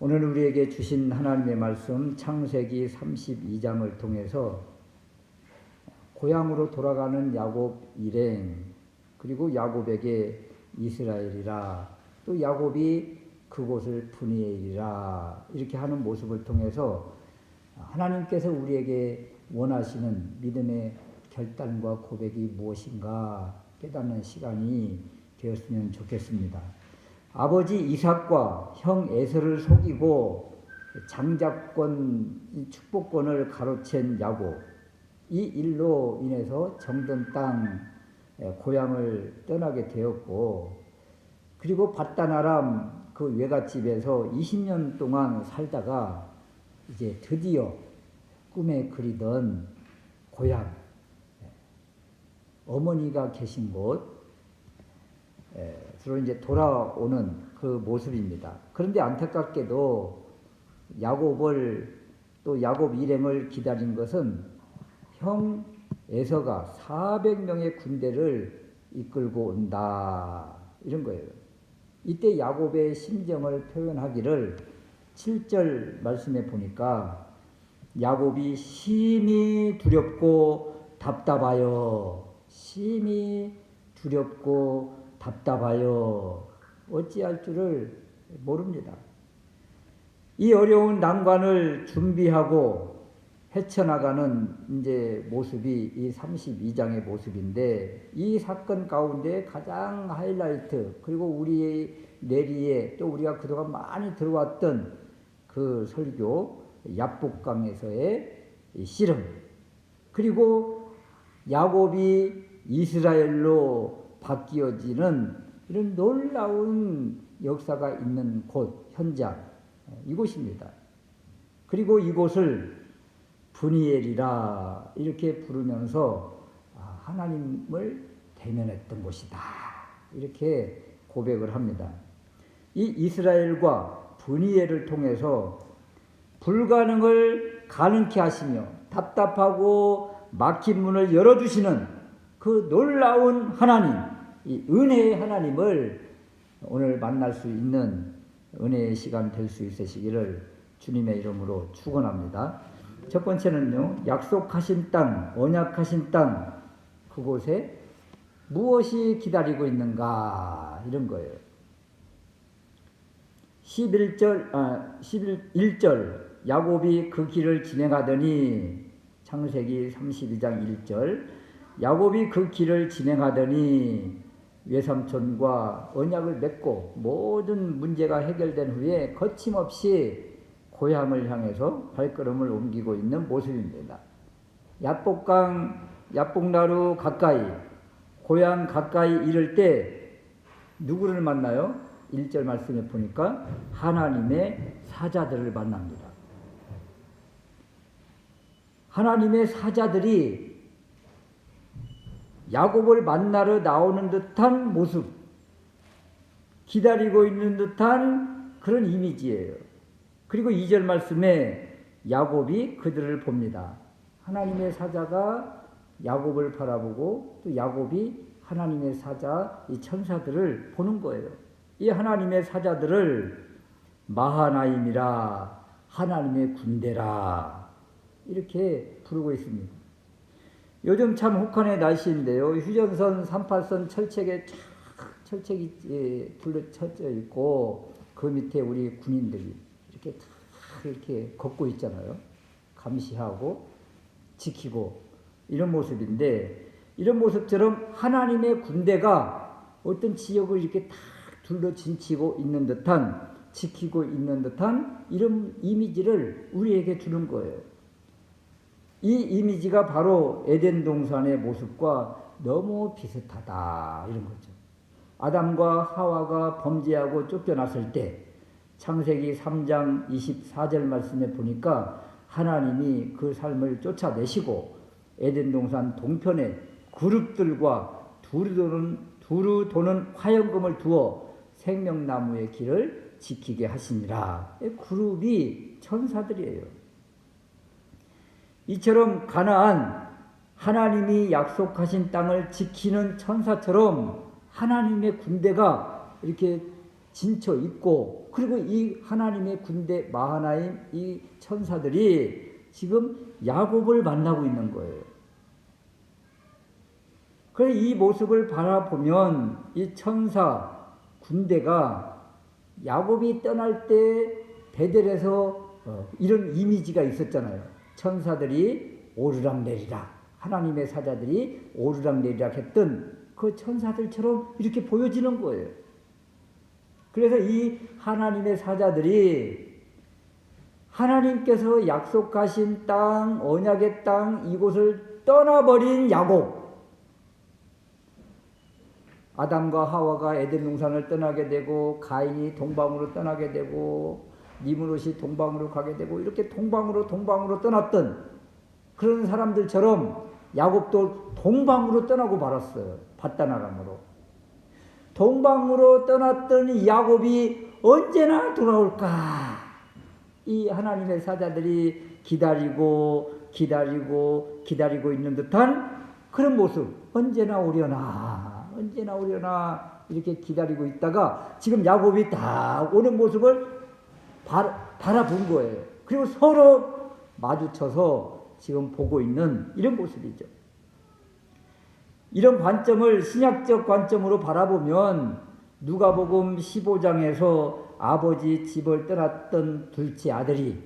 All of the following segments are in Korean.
오늘 우리에게 주신 하나님의 말씀 창세기 32장을 통해서 고향으로 돌아가는 야곱 일행, 그리고 야곱에게 이스라엘이라, 또 야곱이 그곳을 브니엘이라 이렇게 하는 모습을 통해서 하나님께서 우리에게 원하시는 믿음의 결단과 고백이 무엇인가 깨닫는 시간이 되었으면 좋겠습니다. 아버지 이삭과 형 에서를 속이고 장자권, 축복권을 가로챈 야곱, 이 일로 인해서 정든 땅 고향을 떠나게 되었고, 그리고 밧단아람 그 외갓집에서 20년 동안 살다가 이제 드디어 꿈에 그리던 고향, 어머니가 계신 곳, 주로 이제 돌아오는 그 모습입니다. 그런데 안타깝게도 야곱을, 또 야곱 일행을 기다린 것은 형 에서가 400명의 군대를 이끌고 온다, 이런 거예요. 이때 야곱의 심정을 표현하기를 7절 말씀에 보니까 야곱이 심히 두렵고 답답하여, 심히 두렵고 답답하여 어찌할 줄을 모릅니다. 이 어려운 난관을 준비하고 헤쳐나가는 이제 모습이 이 32장의 모습인데, 이 사건 가운데 가장 하이라이트, 그리고 우리의 내리에 또 우리가 그동안 많이 들어왔던 그 설교 야복강에서의 씨름, 그리고 야곱이 이스라엘로 바뀌어지는 이런 놀라운 역사가 있는 곳, 현장, 이곳입니다. 그리고 이곳을 브니엘이라 이렇게 부르면서 하나님을 대면했던 곳이다, 이렇게 고백을 합니다. 이 이스라엘과 브니엘을 통해서 불가능을 가능케 하시며 답답하고 막힌 문을 열어주시는 그 놀라운 하나님, 이 은혜의 하나님을 오늘 만날 수 있는 은혜의 시간 될 수 있으시기를 주님의 이름으로 축원합니다. 첫 번째는요, 약속하신 땅, 언약하신 땅, 그곳에 무엇이 기다리고 있는가, 이런 거예요. 11절 야곱이 그 길을 진행하더니, 창세기 32장 1절, 야곱이 그 길을 진행하더니 외삼촌과 언약을 맺고 모든 문제가 해결된 후에 거침없이 고향을 향해서 발걸음을 옮기고 있는 모습입니다. 야복강, 야복나루 가까이, 고향 가까이 이를 때 누구를 만나요? 1절 말씀에 보니까 하나님의 사자들을 만납니다. 하나님의 사자들이 야곱을 만나러 나오는 듯한 모습, 기다리고 있는 듯한 그런 이미지예요. 그리고 2절 말씀에 야곱이 그들을 봅니다. 하나님의 사자가 야곱을 바라보고 또 야곱이 하나님의 사자, 이 천사들을 보는 거예요. 이 하나님의 사자들을 마하나임이라, 하나님의 군대라, 이렇게 부르고 있습니다. 요즘 참 혹한의 날씨인데요. 휴전선 38선 철책이 둘러쳐져 있고, 그 밑에 우리 군인들이 이렇게 걷고 있잖아요. 감시하고 지키고 이런 모습인데, 이런 모습처럼 하나님의 군대가 어떤 지역을 이렇게 딱 둘러 진치고 있는 듯한, 지키고 있는 듯한 이런 이미지를 우리에게 주는 거예요. 이 이미지가 바로 에덴 동산의 모습과 너무 비슷하다, 이런 거죠. 아담과 하와가 범죄하고 쫓겨났을 때 창세기 3장 24절 말씀에 보니까 하나님이 그 삶을 쫓아내시고 에덴 동산 동편에 그룹들과 두루 도는 화염금을 두어 생명나무의 길을 지키게 하시니라. 그룹이 천사들이에요. 이처럼 가나안, 하나님이 약속하신 땅을 지키는 천사처럼 하나님의 군대가 이렇게 진쳐 있고, 그리고 이 하나님의 군대 마하나임 이 천사들이 지금 야곱을 만나고 있는 거예요. 그래서 이 모습을 바라보면 이 천사 군대가 야곱이 떠날 때 베델에서 이런 이미지가 있었잖아요. 천사들이 오르락내리락, 하나님의 사자들이 오르락내리락 했던 그 천사들처럼 이렇게 보여지는 거예요. 그래서 이 하나님의 사자들이 하나님께서 약속하신 땅, 언약의 땅, 이곳을 떠나버린 야곱, 아담과 하와가 에덴 동산을 떠나게 되고, 가인이 동방으로 떠나게 되고, 니므롯이 동방으로 가게 되고, 이렇게 동방으로 떠났던 그런 사람들처럼 야곱도 동방으로 떠나고 말았어요. 밧단 아람으로. 동방으로 떠났던 이 야곱이 언제나 돌아올까? 이 하나님의 사자들이 기다리고 있는 듯한 그런 모습. 언제나 오려나 이렇게 기다리고 있다가 지금 야곱이 딱 오는 모습을 바라본 거예요. 그리고 서로 마주쳐서 지금 보고 있는 이런 모습이죠. 이런 관점을 신약적 관점으로 바라보면 누가복음 15장에서 아버지 집을 떠났던 둘째 아들이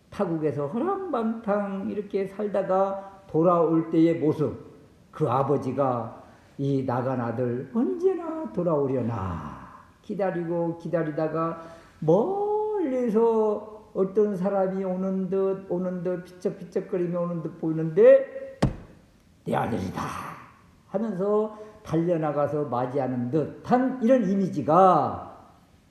타국에서 허랑방탕 이렇게 살다가 돌아올 때의 모습, 그 아버지가 이 나간 아들 언제나 돌아오려나 기다리다가 멀리서 어떤 사람이 오는 듯 피쩍피쩍거리며 오는 듯 보이는데 내 아들이다 하면서 달려나가서 맞이하는 듯한 이런 이미지가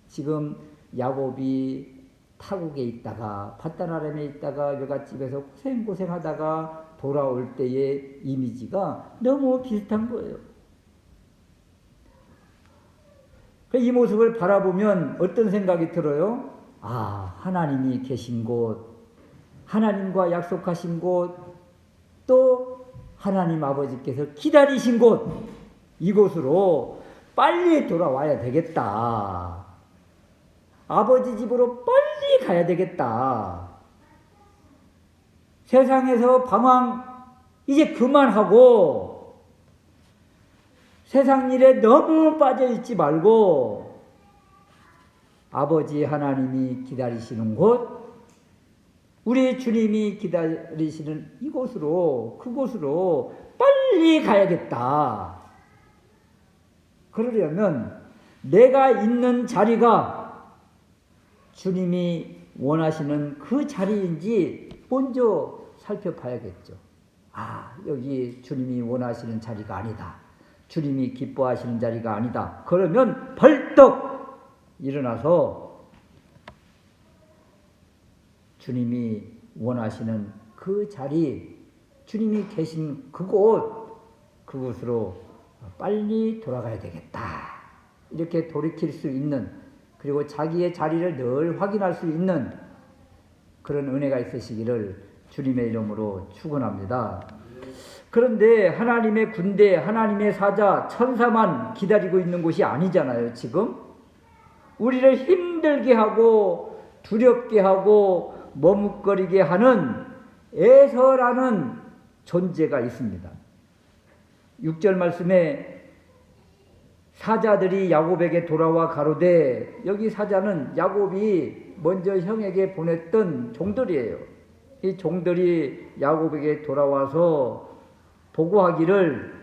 지금 야곱이 타국에 있다가 밧단 아람에 있다가 외갓집에서 고생하다가 돌아올 때의 이미지가 너무 비슷한 거예요. 이 모습을 바라보면 어떤 생각이 들어요? 아, 하나님이 계신 곳, 하나님과 약속하신 곳, 또 하나님 아버지께서 기다리신 곳, 이곳으로 빨리 돌아와야 되겠다. 아버지 집으로 빨리 가야 되겠다. 세상에서 방황 이제 그만하고 세상 일에 너무 빠져있지 말고 아버지 하나님이 기다리시는 곳, 우리 주님이 기다리시는 이곳으로, 그곳으로 빨리 가야겠다. 그러려면 내가 있는 자리가 주님이 원하시는 그 자리인지 먼저 살펴봐야겠죠. 아, 여기 주님이 원하시는 자리가 아니다. 주님이 기뻐하시는 자리가 아니다. 그러면 벌떡 일어나서 주님이 원하시는 그 자리, 주님이 계신 그곳으로 빨리 돌아가야 되겠다. 이렇게 돌이킬 수 있는, 그리고 자기의 자리를 늘 확인할 수 있는 그런 은혜가 있으시기를 주님의 이름으로 축원합니다. 그런데 하나님의 군대, 하나님의 사자, 천사만 기다리고 있는 곳이 아니잖아요. 지금 우리를 힘들게 하고 두렵게 하고 머뭇거리게 하는 에서라는 존재가 있습니다. 6절 말씀에 사자들이 야곱에게 돌아와 가로되, 여기 사자는 야곱이 먼저 형에게 보냈던 종들이에요. 이 종들이 야곱에게 돌아와서 보고하기를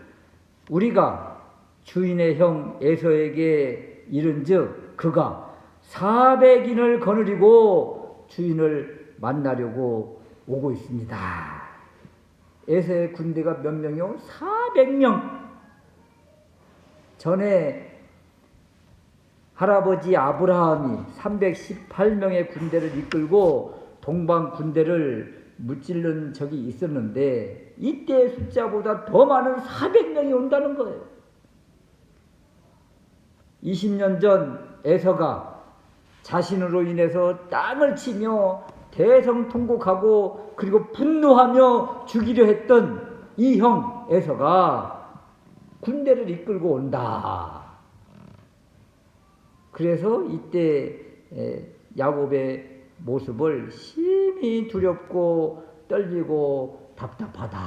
우리가 주인의 형 에서에게 이른즉 그가 400인을 거느리고 주인을 만나려고 오고 있습니다. 에서의 군대가 몇 명이요? 400명. 전에 할아버지 아브라함이 318명의 군대를 이끌고 동방 군대를 무찌른 적이 있었는데 이때의 숫자보다 더 많은 400명이 온다는 거예요. 20년 전 에서가 자신으로 인해서 땅을 치며 대성통곡하고 그리고 분노하며 죽이려 했던 이 형 에서가 군대를 이끌고 온다. 그래서 이때 야곱의 모습을 심히 두렵고 떨리고 답답하다.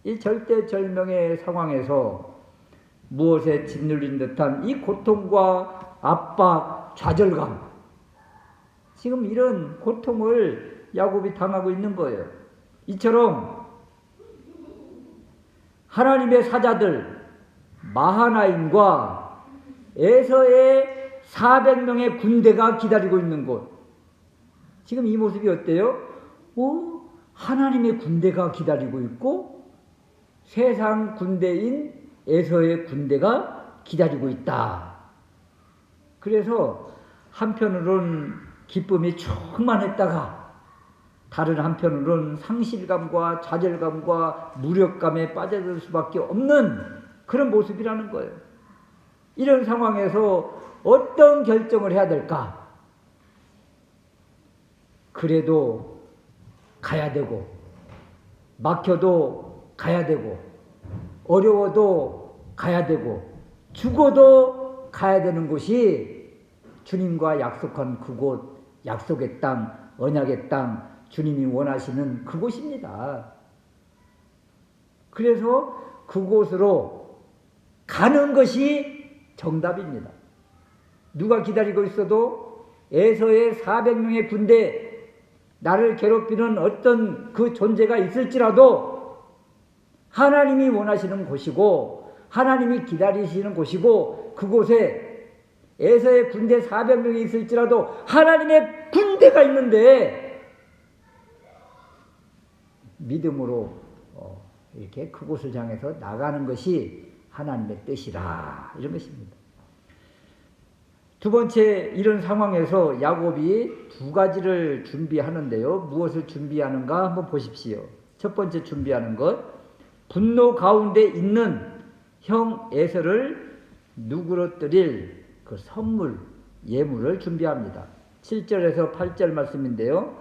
이 절대절명의 상황에서 무엇에 짓눌린 듯한 이 고통과 압박, 좌절감, 지금 이런 고통을 야곱이 당하고 있는 거예요. 이처럼 하나님의 사자들 마하나임과 에서의 400명의 군대가 기다리고 있는 곳, 지금 이 모습이 어때요? 하나님의 군대가 기다리고 있고 세상 군대인 에서의 군대가 기다리고 있다. 그래서 한편으로는 기쁨이 충만했다가 다른 한편으로는 상실감과 좌절감과 무력감에 빠져들 수밖에 없는 그런 모습이라는 거예요. 이런 상황에서 어떤 결정을 해야 될까? 그래도 가야 되고, 막혀도 가야 되고, 어려워도 가야 되고, 죽어도 가야 되는 곳이 주님과 약속한 그곳, 약속의 땅, 언약의 땅, 주님이 원하시는 그곳입니다. 그래서 그곳으로 가는 것이 정답입니다. 누가 기다리고 있어도 에서의 400명의 군대, 나를 괴롭히는 어떤 그 존재가 있을지라도 하나님이 원하시는 곳이고 하나님이 기다리시는 곳이고 그곳에 에서의 군대 400명이 있을지라도 하나님의 군대가 있는데 믿음으로 이렇게 그곳을 향해서 나가는 것이 하나님의 뜻이라, 이런 것입니다. 두 번째, 이런 상황에서 야곱이 두 가지를 준비하는데요. 무엇을 준비하는가 한번 보십시오. 첫 번째 준비하는 것, 분노 가운데 있는 형 에서를 누그러뜨릴 그 선물, 예물을 준비합니다. 7절에서 8절 말씀인데요.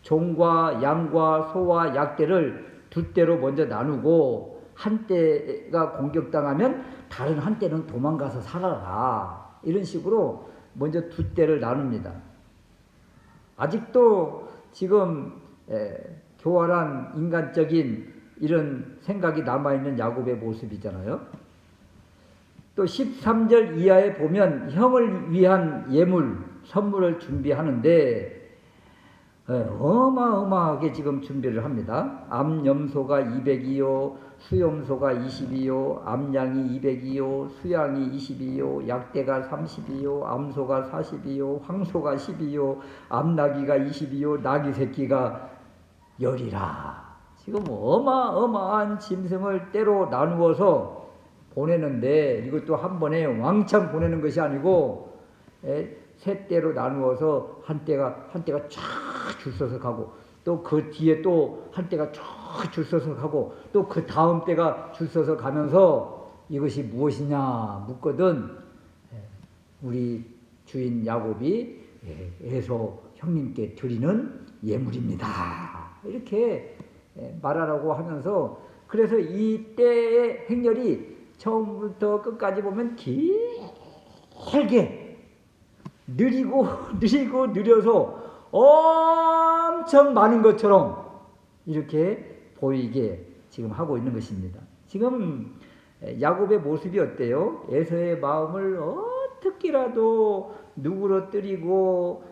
종과 양과 소와 약대를 두 떼로 먼저 나누고 한 떼가 공격당하면 다른 한 떼는 도망가서 살아라. 이런 식으로 먼저 두 떼를 나눕니다. 아직도 지금 교활한 인간적인 이런 생각이 남아있는 야곱의 모습이잖아요. 또 13절 이하에 보면 형을 위한 예물, 선물을 준비하는데 어마어마하게 지금 준비를 합니다. 암염소가 200이요, 수염소가 20이요, 암양이 200이요, 수양이 20이요, 약대가 30이요, 암소가 40이요, 황소가 10이요, 암나귀가 20이요, 나귀 새끼가 10이라. 지금 어마어마한 짐승을 때로 나누어서 보내는데, 이것도 한 번에 왕창 보내는 것이 아니고 세 떼로 나누어서 한 떼가 쫙 줄 서서 가고, 또 그 뒤에 또 한 떼가 쫙 줄 서서 가고, 또 그 다음 떼가 줄 서서 가면서 이것이 무엇이냐 묻거든 우리 주인 야곱이 에서 형님께 드리는 예물입니다, 이렇게 말하라고 하면서, 그래서 이 때의 행렬이 처음부터 끝까지 보면 길게 느리고 느려서 엄청 많은 것처럼 이렇게 보이게 지금 하고 있는 것입니다. 지금 야곱의 모습이 어때요? 에서의 마음을 어떻게라도 누그러뜨리고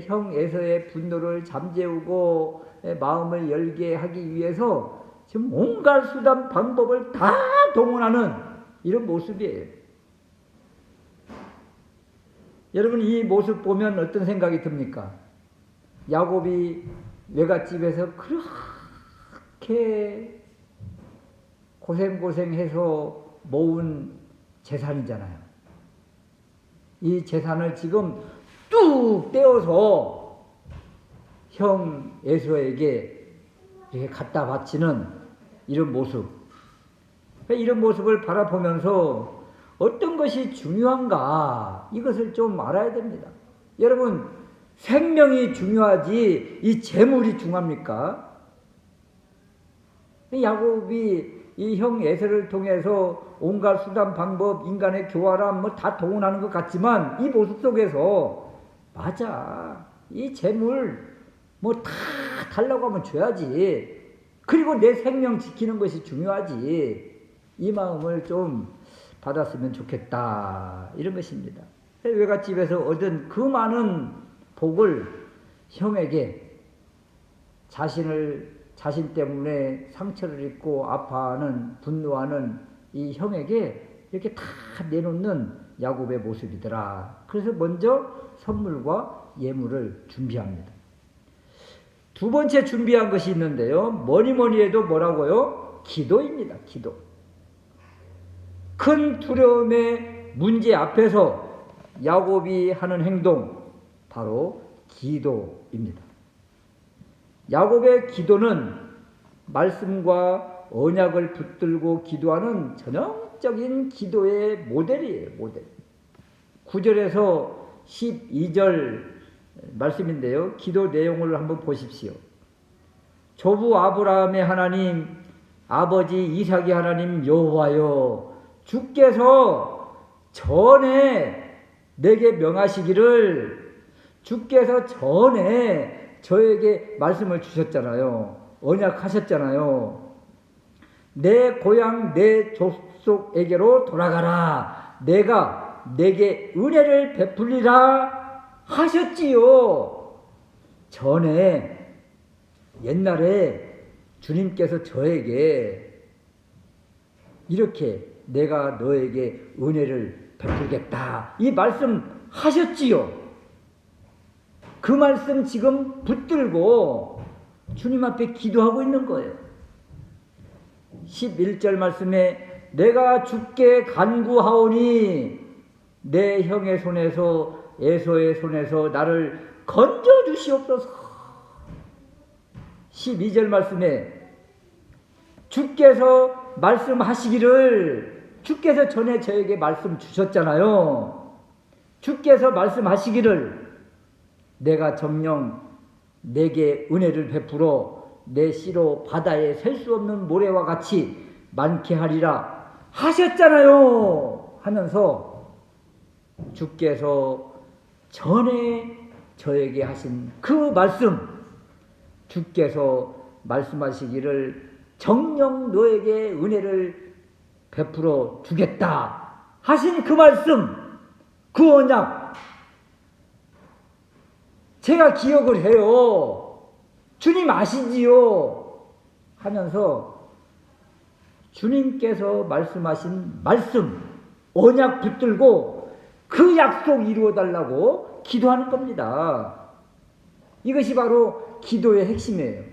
형 에서의 분노를 잠재우고 마음을 열게 하기 위해서 지금 온갖 수단 방법을 다 동원하는 이런 모습이에요. 여러분, 이 모습 보면 어떤 생각이 듭니까? 야곱이 외갓집에서 그렇게 고생해서 모은 재산이잖아요. 이 재산을 지금 뚝 떼어서 형 에서에게 이렇게 갖다 바치는 이런 모습. 이런 모습을 바라보면서 어떤 것이 중요한가, 이것을 좀 알아야 됩니다. 여러분, 생명이 중요하지 이 재물이 중요합니까? 야곱이 이 형 에서를 통해서 온갖 수단 방법 인간의 교활함 뭐 다 동원하는 것 같지만 이 모습 속에서 맞아 이 재물 뭐 다 달라고 하면 줘야지. 그리고 내 생명 지키는 것이 중요하지. 이 마음을 좀 받았으면 좋겠다 이런 것입니다. 외갓집에서 얻은 그 많은 복을 형에게 자신 때문에 상처를 입고 아파하는 분노하는 이 형에게 이렇게 다 내놓는 야곱의 모습이더라. 그래서 먼저 선물과 예물을 준비합니다. 두 번째 준비한 것이 있는데요. 뭐니 해도 뭐라고요? 기도입니다. 기도. 큰 두려움의 문제 앞에서 야곱이 하는 행동 바로 기도입니다. 야곱의 기도는 말씀과 언약을 붙들고 기도하는 전형적인 기도의 모델이에요. 모델. 9절에서 12절 말씀인데요. 기도 내용을 한번 보십시오. 조부 아브라함의 하나님, 아버지 이삭의 하나님 여호와여, 주께서 전에 내게 명하시기를, 주께서 전에 저에게 말씀을 주셨잖아요. 언약하셨잖아요. 내 고향 내 족속에게로 돌아가라. 내가 내게 은혜를 베풀리라 하셨지요. 전에 옛날에 주님께서 저에게 이렇게 내가 너에게 은혜를 베풀겠다 이 말씀 하셨지요. 그 말씀 지금 붙들고 주님 앞에 기도하고 있는 거예요. 11절 말씀에 내가 주께 간구하오니 내 형의 손에서 에서의 손에서 나를 건져 주시옵소서. 12절 말씀에 주께서 말씀하시기를, 주께서 전에 저에게 말씀 주셨잖아요. 주께서 말씀하시기를 내가 정녕 내게 은혜를 베풀어 내 씨로 바다에 셀 수 없는 모래와 같이 많게 하리라 하셨잖아요 하면서 주께서 전에 저에게 하신 그 말씀, 주께서 말씀하시기를 정녕 너에게 은혜를 베풀어 주겠다 하신 그 말씀, 그 언약 제가 기억을 해요. 주님 아시지요 하면서 주님께서 말씀하신 말씀, 언약 붙들고 그 약속 이루어달라고 기도하는 겁니다. 이것이 바로 기도의 핵심이에요.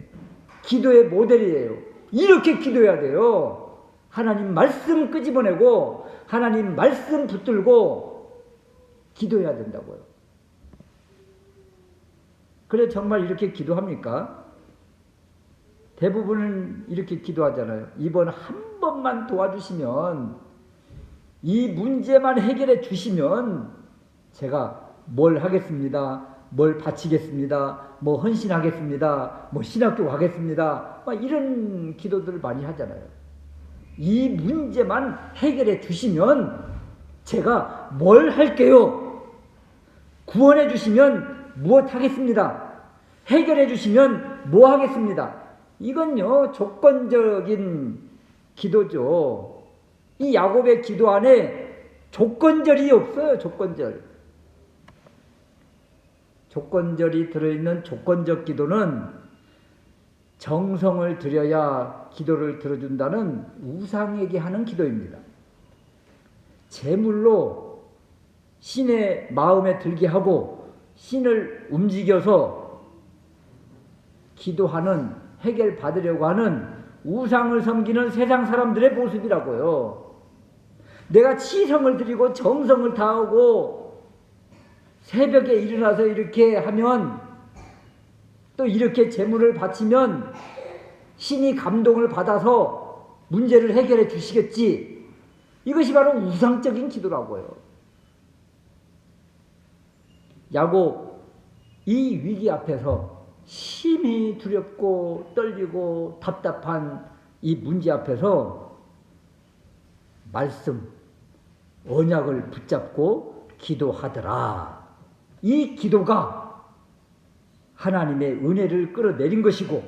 기도의 모델이에요. 이렇게 기도해야 돼요. 하나님 말씀 끄집어내고 하나님 말씀 붙들고 기도해야 된다고요. 그래 정말 이렇게 기도합니까? 대부분은 이렇게 기도하잖아요. 이번 한 번만 도와주시면, 이 문제만 해결해 주시면 제가 뭘 하겠습니다. 뭘 바치겠습니다. 뭐 헌신하겠습니다. 뭐 신학교 가겠습니다. 막 이런 기도들을 많이 하잖아요. 이 문제만 해결해 주시면 제가 뭘 할게요. 구원해 주시면 무엇 하겠습니다. 해결해 주시면 뭐 하겠습니다. 이건요 조건적인 기도죠. 이 야곱의 기도 안에 조건절이 없어요. 조건절이 들어있는 조건적 기도는 정성을 들여야 기도를 들어준다는 우상에게 하는 기도입니다. 제물로 신의 마음에 들게 하고 신을 움직여서 기도하는, 해결받으려고 하는 우상을 섬기는 세상 사람들의 모습이라고요. 내가 치성을 드리고 정성을 다하고 새벽에 일어나서 이렇게 하면, 또 이렇게 제물을 바치면 신이 감동을 받아서 문제를 해결해 주시겠지. 이것이 바로 우상적인 기도라고요. 야곱 이 위기 앞에서 심히 두렵고 떨리고 답답한 이 문제 앞에서 말씀, 언약을 붙잡고 기도하더라. 이 기도가 하나님의 은혜를 끌어내린 것이고,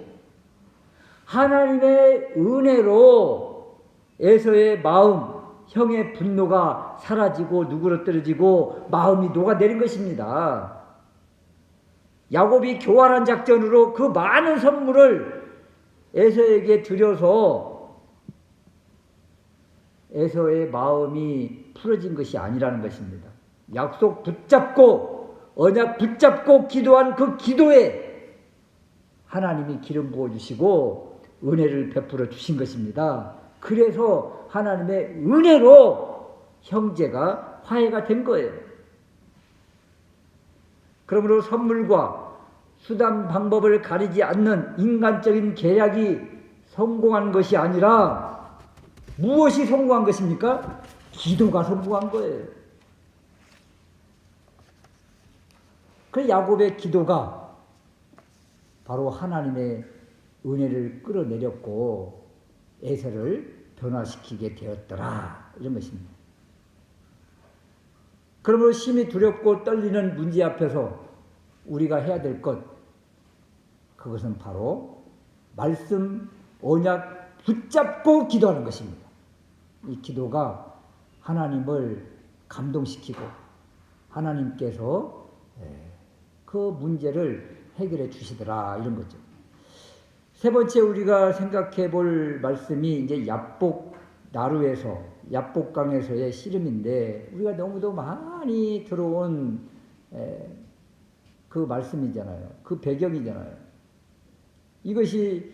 하나님의 은혜로 에서의 마음, 형의 분노가 사라지고 누그러뜨려지고 마음이 녹아내린 것입니다. 야곱이 교활한 작전으로 그 많은 선물을 에서에게 드려서 에서의 마음이 풀어진 것이 아니라는 것입니다. 약속 붙잡고 언약 붙잡고 기도한 그 기도에 하나님이 기름 부어주시고 은혜를 베풀어 주신 것입니다. 그래서 하나님의 은혜로 형제가 화해가 된 거예요. 그러므로 선물과 수단 방법을 가리지 않는 인간적인 계약이 성공한 것이 아니라 무엇이 성공한 것입니까? 기도가 성공한 거예요. 그 야곱의 기도가 바로 하나님의 은혜를 끌어내렸고 에서를 변화시키게 되었더라, 이런 것입니다. 그러므로 심히 두렵고 떨리는 문제 앞에서 우리가 해야 될 것, 그것은 바로 말씀, 언약 붙잡고 기도하는 것입니다. 이 기도가 하나님을 감동시키고 하나님께서 그 문제를 해결해 주시더라, 이런 거죠. 세 번째 우리가 생각해 볼 말씀이 이제 야복 나루에서, 야복강에서의 씨름인데, 우리가 너무도 많이 들어온 그 말씀이잖아요. 그 배경이잖아요. 이것이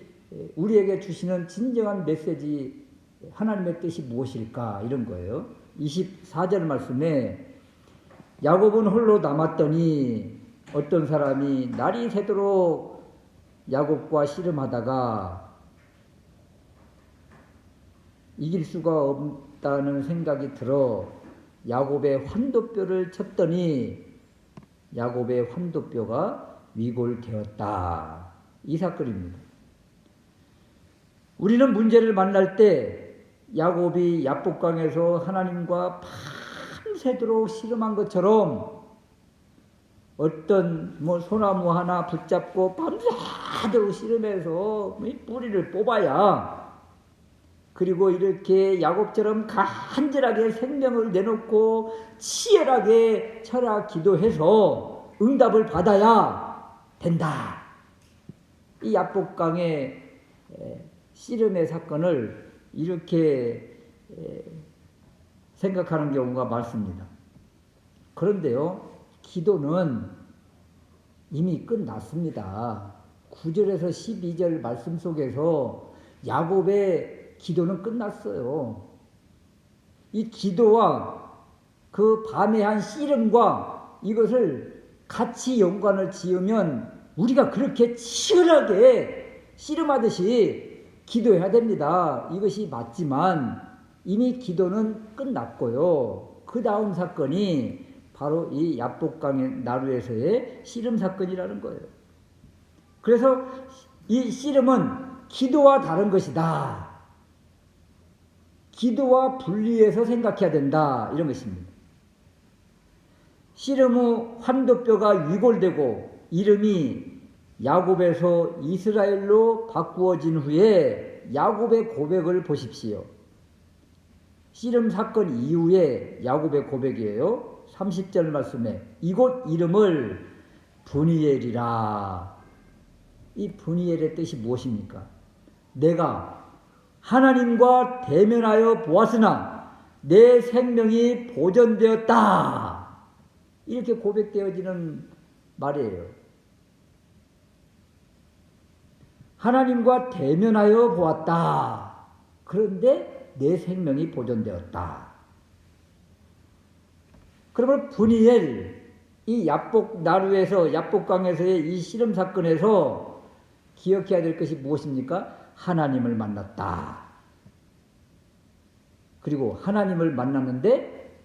우리에게 주시는 진정한 메시지, 하나님의 뜻이 무엇일까, 이런 거예요. 24절 말씀에 야곱은 홀로 남았더니 어떤 사람이 날이 새도록 야곱과 씨름하다가 이길 수가 없다는 생각이 들어 야곱의 환도뼈를 쳤더니 야곱의 환도뼈가 위골되었다. 이 사건입니다. 우리는 문제를 만날 때 야곱이 야복강에서 하나님과 밤새도록 씨름한 것처럼 어떤 소나무 하나 붙잡고 밤새도록 씨름해서 뿌리를 뽑아야, 그리고 이렇게 야곱처럼 간절하게 생명을 내놓고 치열하게 철학 기도해서 응답을 받아야 된다. 이 야복강의 씨름의 사건을 이렇게 생각하는 경우가 많습니다. 그런데요, 기도는 이미 끝났습니다. 9절에서 12절 말씀 속에서 야곱의 기도는 끝났어요. 이 기도와 그 밤에 한 씨름과 이것을 같이 연관을 지으면 우리가 그렇게 치열하게 씨름하듯이 기도해야 됩니다. 이것이 맞지만 이미 기도는 끝났고요. 그 다음 사건이 바로 이 야복강의 나루에서의 씨름 사건이라는 거예요. 그래서 이 씨름은 기도와 다른 것이다. 기도와 분리해서 생각해야 된다, 이런 것입니다. 씨름 후 환도뼈가 위골되고 이름이 야곱에서 이스라엘로 바꾸어진 후에 야곱의 고백을 보십시오. 씨름 사건 이후에 야곱의 고백이에요. 30절 말씀에 이곳 이름을 브니엘이라. 이 브니엘의 뜻이 무엇입니까? 내가 하나님과 대면하여 보았으나 내 생명이 보존되었다. 이렇게 고백되어지는 말이에요. 하나님과 대면하여 보았다. 그런데 내 생명이 보존되었다. 그러면 브니엘, 이 야복 나루에서, 야복강에서의 이 씨름 사건에서 기억해야 될 것이 무엇입니까? 하나님을 만났다. 그리고 하나님을 만났는데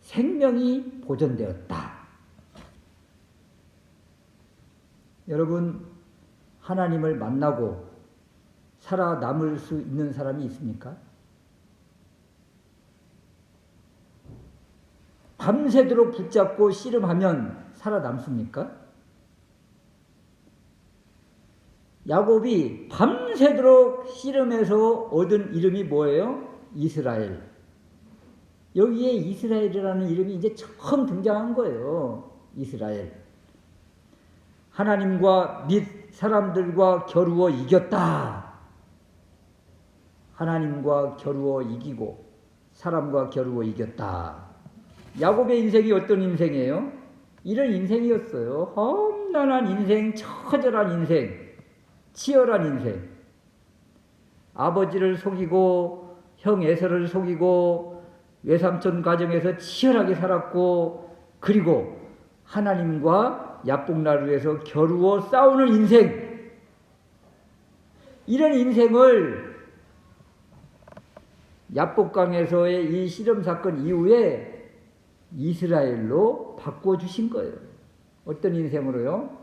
생명이 보존되었다. 여러분, 하나님을 만나고 살아남을 수 있는 사람이 있습니까? 밤새도록 붙잡고 씨름하면 살아남습니까? 야곱이 밤새도록 씨름해서 얻은 이름이 뭐예요? 이스라엘. 여기에 이스라엘이라는 이름이 이제 처음 등장한 거예요. 이스라엘. 하나님과 및 사람들과 겨루어 이겼다. 하나님과 겨루어 이기고 사람과 겨루어 이겼다. 야곱의 인생이 어떤 인생이에요? 이런 인생이었어요. 험난한 인생, 처절한 인생, 치열한 인생. 아버지를 속이고 형 에서를 속이고 외삼촌 가정에서 치열하게 살았고, 그리고 하나님과 야복나루에서 겨루어 싸우는 인생. 이런 인생을 야복강에서의 이 실험 사건 이후에 이스라엘로 바꿔주신 거예요. 어떤 인생으로요?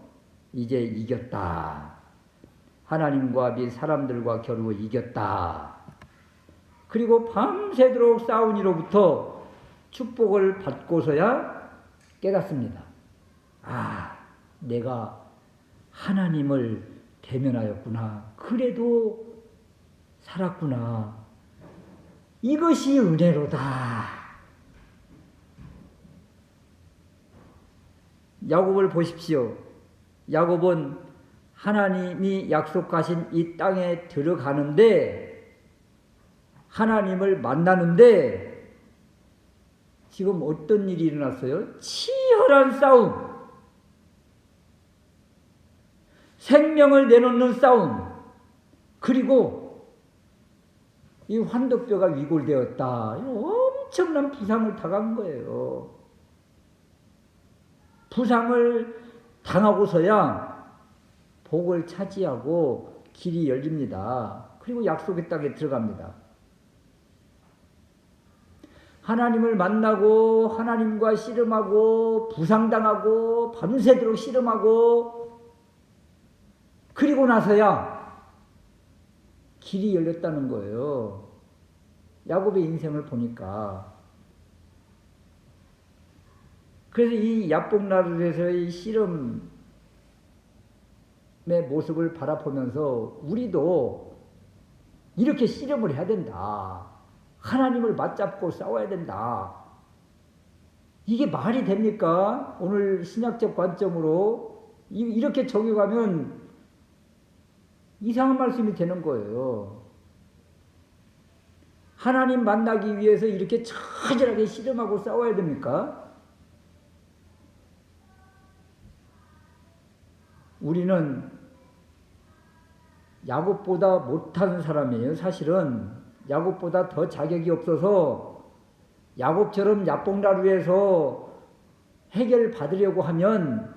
이제 이겼다. 하나님과 및 사람들과 겨루어 이겼다. 그리고 밤새도록 싸운 이로부터 축복을 받고서야 깨닫습니다. 아, 내가 하나님을 대면하였구나. 그래도 살았구나. 이것이 은혜로다. 야곱을 보십시오. 야곱은 하나님이 약속하신 이 땅에 들어가는데, 하나님을 만나는데 지금 어떤 일이 일어났어요? 치열한 싸움. 생명을 내놓는 싸움. 그리고 이 환도뼈가 위골되었다. 엄청난 부상을 당한 거예요. 부상을 당하고서야 복을 차지하고 길이 열립니다. 그리고 약속의 땅에 들어갑니다. 하나님을 만나고 하나님과 씨름하고 부상당하고 밤새도록 씨름하고 그리고 나서야 길이 열렸다는 거예요. 야곱의 인생을 보니까. 그래서 이 야복나루에서의 씨름의 모습을 바라보면서 우리도 이렇게 씨름을 해야 된다. 하나님을 맞잡고 싸워야 된다. 이게 말이 됩니까? 오늘 신약적 관점으로 이렇게 적용하면 이상한 말씀이 되는 거예요. 하나님 만나기 위해서 이렇게 처절하게 씨름하고 싸워야 됩니까? 우리는 야곱보다 못한 사람이에요. 사실은 야곱보다 더 자격이 없어서 야곱처럼 야복나루에서 해결받으려고 하면,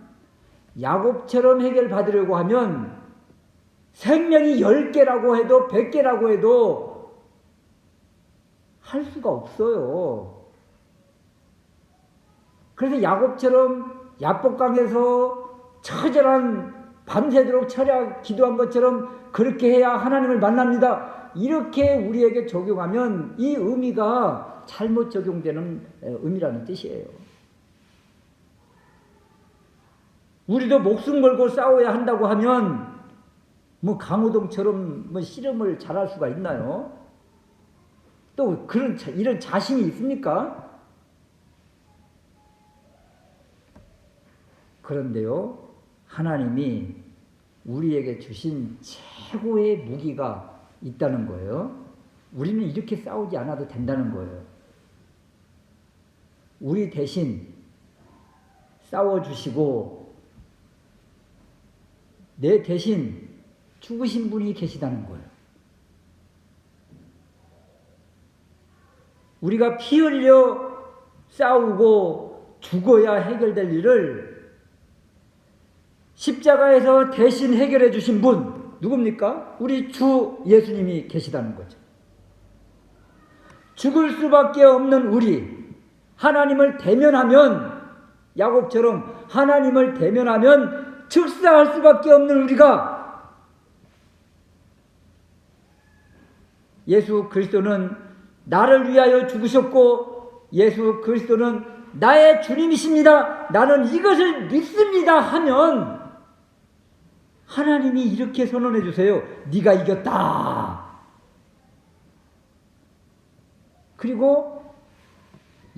야곱처럼 해결받으려고 하면 생명이 10개라고 해도 100개라고 해도 할 수가 없어요. 그래서 야곱처럼 야복강에서 처절한 밤새도록 철야 기도한 것처럼 그렇게 해야 하나님을 만납니다. 이렇게 우리에게 적용하면 이 의미가 잘못 적용되는 의미라는 뜻이에요. 우리도 목숨 걸고 싸워야 한다고 하면 뭐 강호동처럼 뭐 씨름을 잘할 수가 있나요? 또 이런 자신이 있습니까? 그런데요, 하나님이 우리에게 주신 최고의 무기가 있다는 거예요. 우리는 이렇게 싸우지 않아도 된다는 거예요. 우리 대신 싸워주시고 내 대신 죽으신 분이 계시다는 거예요. 우리가 피 흘려 싸우고 죽어야 해결될 일을 십자가에서 대신 해결해 주신 분 누굽니까? 우리 주 예수님이 계시다는 거죠. 죽을 수밖에 없는 우리, 하나님을 대면하면, 야곱처럼 하나님을 대면하면 즉사할 수밖에 없는 우리가, 예수 그리스도는 나를 위하여 죽으셨고 예수 그리스도는 나의 주님이십니다. 나는 이것을 믿습니다 하면 하나님이 이렇게 선언해 주세요. 네가 이겼다. 그리고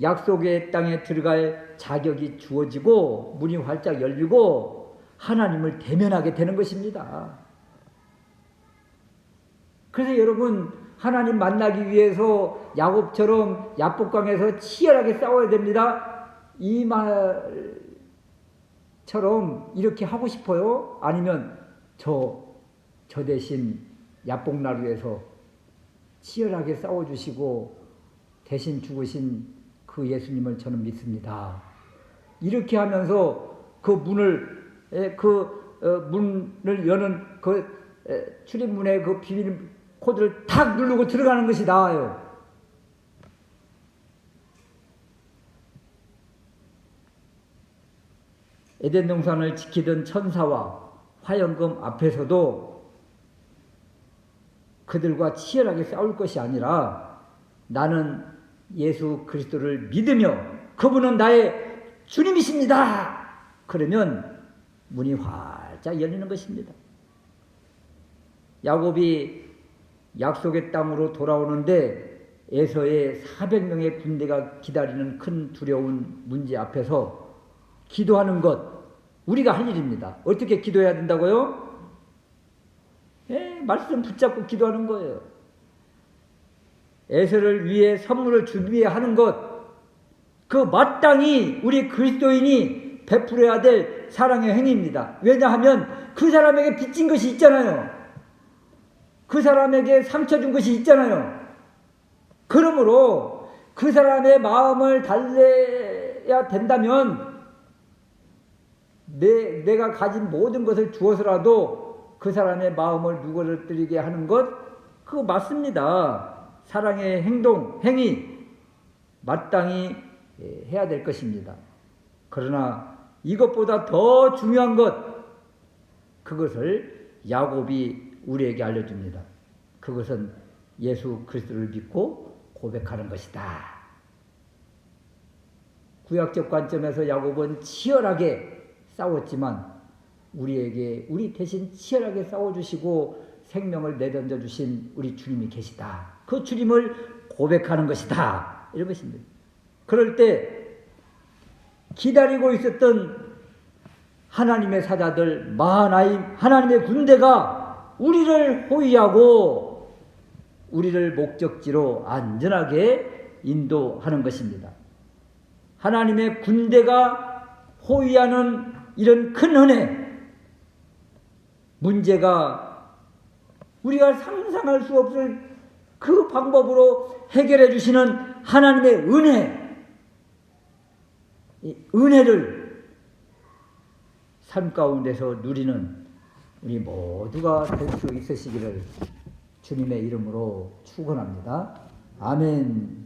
약속의 땅에 들어갈 자격이 주어지고 문이 활짝 열리고 하나님을 대면하게 되는 것입니다. 그래서 여러분 하나님 만나기 위해서 야곱처럼 야복강에서 치열하게 싸워야 됩니다. 이 말처럼 이렇게 하고 싶어요? 아니면 저 대신 야복나루에서 치열하게 싸워주시고 대신 죽으신 그 예수님을 저는 믿습니다. 이렇게 하면서 그 문을 여는 출입문의 그 비밀 코드를 탁 누르고 들어가는 것이 나아요. 에덴 동산을 지키던 천사와 화영금 앞에서도 그들과 치열하게 싸울 것이 아니라 나는 예수 그리스도를 믿으며 그분은 나의 주님이십니다. 그러면 문이 활짝 열리는 것입니다. 야곱이 약속의 땅으로 돌아오는데 에서의 400명의 군대가 기다리는 큰 두려운 문제 앞에서 기도하는 것 우리가 할 일입니다. 어떻게 기도해야 된다고요? 말씀 붙잡고 기도하는 거예요. 에서를 위해 선물을 준비하는 것 그 마땅히 우리 그리스도인이 베풀어야 될 사랑의 행위입니다. 왜냐하면 그 사람에게 빚진 것이 있잖아요. 그 사람에게 상처 준 것이 있잖아요. 그러므로 그 사람의 마음을 달래야 된다면 내가 가진 모든 것을 주어서라도 그 사람의 마음을 누그러뜨리게 하는 것 그거 맞습니다. 사랑의 행위 마땅히 해야 될 것입니다. 그러나 이것보다 더 중요한 것 그것을 야곱이 우리에게 알려줍니다. 그것은 예수 그리스도를 믿고 고백하는 것이다. 구약적 관점에서 야곱은 치열하게 싸웠지만 우리 대신 치열하게 싸워주시고 생명을 내던져 주신 우리 주님이 계시다. 그 주님을 고백하는 것이다. 이런 것입니다. 그럴 때 기다리고 있었던 하나님의 사자들 마하나임 하나님의 군대가 우리를 호위하고 우리를 목적지로 안전하게 인도하는 것입니다. 하나님의 군대가 호위하는 이런 큰 은혜 문제가 우리가 상상할 수 없을 그 방법으로 해결해 주시는 하나님의 은혜 이 은혜를 삶 가운데서 누리는 우리 모두가 될 수 있으시기를 주님의 이름으로 축원합니다. 아멘.